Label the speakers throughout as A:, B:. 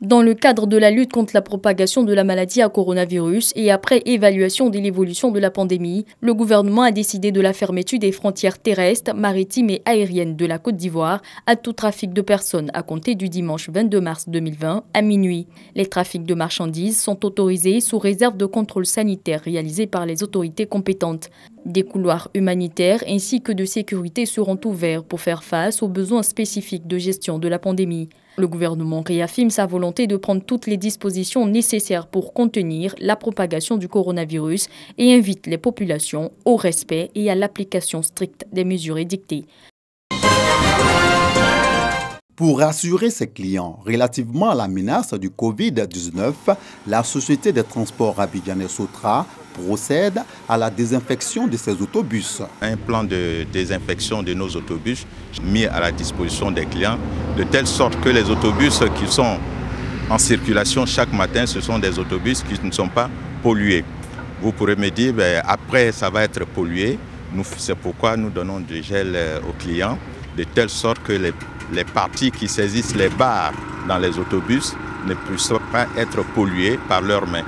A: Dans le cadre de la lutte contre la propagation de la maladie à coronavirus et après évaluation de l'évolution de la pandémie, le gouvernement a décidé de la fermeture des frontières terrestres, maritimes et aériennes de la Côte d'Ivoire à tout trafic de personnes à compter du dimanche 22 mars 2020 à minuit. Les trafics de marchandises sont autorisés sous réserve de contrôle sanitaire réalisé par les autorités compétentes. Des couloirs humanitaires ainsi que de sécurité seront ouverts pour faire face aux besoins spécifiques de gestion de la pandémie. Le gouvernement réaffirme sa volonté de prendre toutes les dispositions nécessaires pour contenir la propagation du coronavirus et invite les populations au respect et à l'application stricte des mesures édictées.
B: Pour rassurer ses clients relativement à la menace du Covid-19, la société des transports abidjanais Sotra procède à la désinfection de ses autobus.
C: Un plan de désinfection de nos autobus mis à la disposition des clients, de telle sorte que les autobus qui sont en circulation chaque matin, ce sont des autobus qui ne sont pas pollués. Vous pourrez me dire, après ça va être pollué, c'est pourquoi nous donnons du gel aux clients, de telle sorte que les parties qui saisissent les barres dans les autobus ne puissent pas être polluées par leurs mains.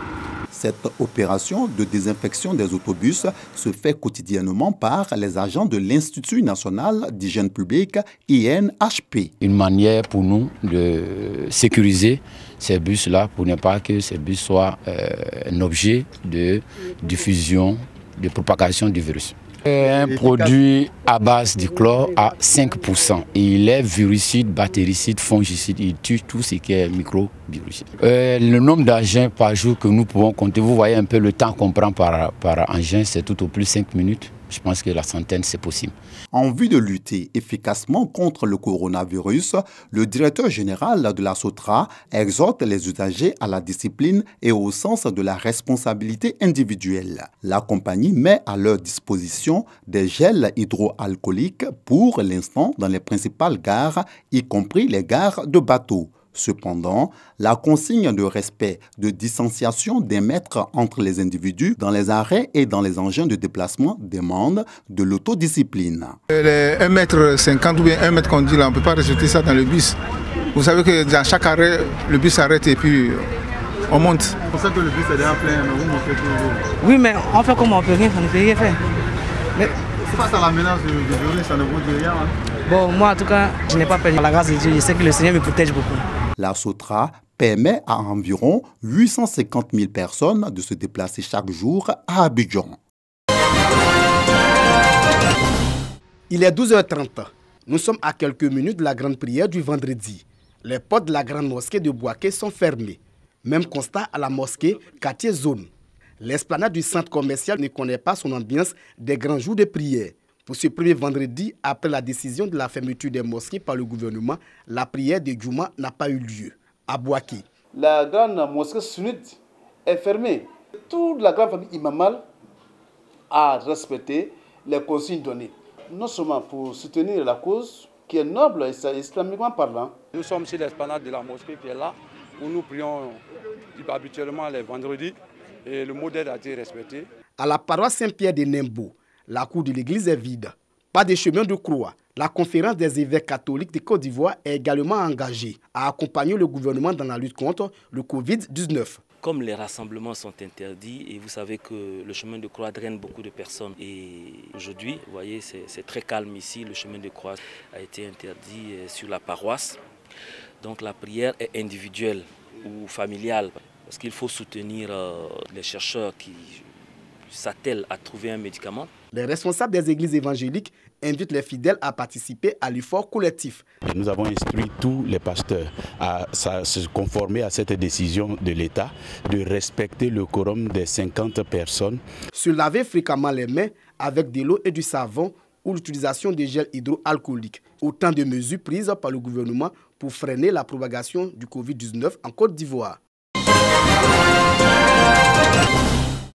B: Cette opération de désinfection des autobus se fait quotidiennement par les agents de l'Institut national d'hygiène publique, INHP.
D: Une manière pour nous de sécuriser ces bus-là pour ne pas que ces bus soient un objet de diffusion, de propagation du virus. Un produit à base de chlore à 5%. Il est virucide, bactéricide, fongicide. Il tue tout ce qui est micro-virucide. Le nombre d'engins par jour que nous pouvons compter, vous voyez un peu le temps qu'on prend par engin, c'est tout au plus 5 minutes. Je pense que la centaine, c'est possible.
B: En vue de lutter efficacement contre le coronavirus, le directeur général de la Sotra exhorte les usagers à la discipline et au sens de la responsabilité individuelle. La compagnie met à leur disposition des gels hydroalcooliques pour l'instant dans les principales gares, y compris les gares de bateaux. Cependant, la consigne de respect de distanciation des mètres entre les individus dans les arrêts et dans les engins de déplacement demande de l'autodiscipline.
E: Les 1,50 m ou bien 1 mètre qu'on dit là, on ne peut pas respecter ça dans le bus. Vous savez que dans chaque arrêt, le bus s'arrête et puis on monte. C'est pour ça que le bus est déjà plein, mais vous montez toujours.
F: Oui, mais on fait comme on peut rien, on ne peut rien faire. Mais
E: face à la menace de virus, ça ne vaut rien. Hein?
F: Bon, moi en tout cas, je n'ai pas peur. La grâce de Dieu, je sais que le Seigneur me protège beaucoup.
B: La Sotra permet à environ 850 000 personnes de se déplacer chaque jour à Abidjan.
G: Il est 12h30. Nous sommes à quelques minutes de la grande prière du vendredi. Les portes de la grande mosquée de Bouaké sont fermées. Même constat à la mosquée quartier Zone. L'esplanade du centre commercial ne connaît pas son ambiance des grands jours de prière. Pour ce premier vendredi, après la décision de la fermeture des mosquées par le gouvernement, la prière de Djouma n'a pas eu lieu. À Bouaké,
H: la grande mosquée sunnite est fermée. Toute la grande famille imamale a respecté les consignes données. Non seulement pour soutenir la cause qui est noble et islamiquement parlant.
I: Nous sommes sur l'esplanade de la mosquée qui est là, où nous prions habituellement les vendredis et le modèle a été respecté.
G: À la paroisse Saint-Pierre de Nembo, la cour de l'église est vide. Pas de chemin de croix. La conférence des évêques catholiques de Côte d'Ivoire est également engagée à accompagner le gouvernement dans la lutte contre le Covid-19.
J: Comme les rassemblements sont interdits et vous savez que le chemin de croix draine beaucoup de personnes. Et aujourd'hui, vous voyez, c'est très calme ici. Le chemin de croix a été interdit sur la paroisse. Donc la prière est individuelle ou familiale parce qu'il faut soutenir les chercheurs qui s'attellent à trouver un médicament.
G: Les responsables des églises évangéliques invitent les fidèles à participer à l'effort collectif.
K: Nous avons instruit tous les pasteurs à se conformer à cette décision de l'État de respecter le quorum des 50 personnes.
G: Se laver fréquemment les mains avec de l'eau et du savon ou l'utilisation de gel hydroalcoolique. Autant de mesures prises par le gouvernement pour freiner la propagation du Covid-19 en Côte d'Ivoire.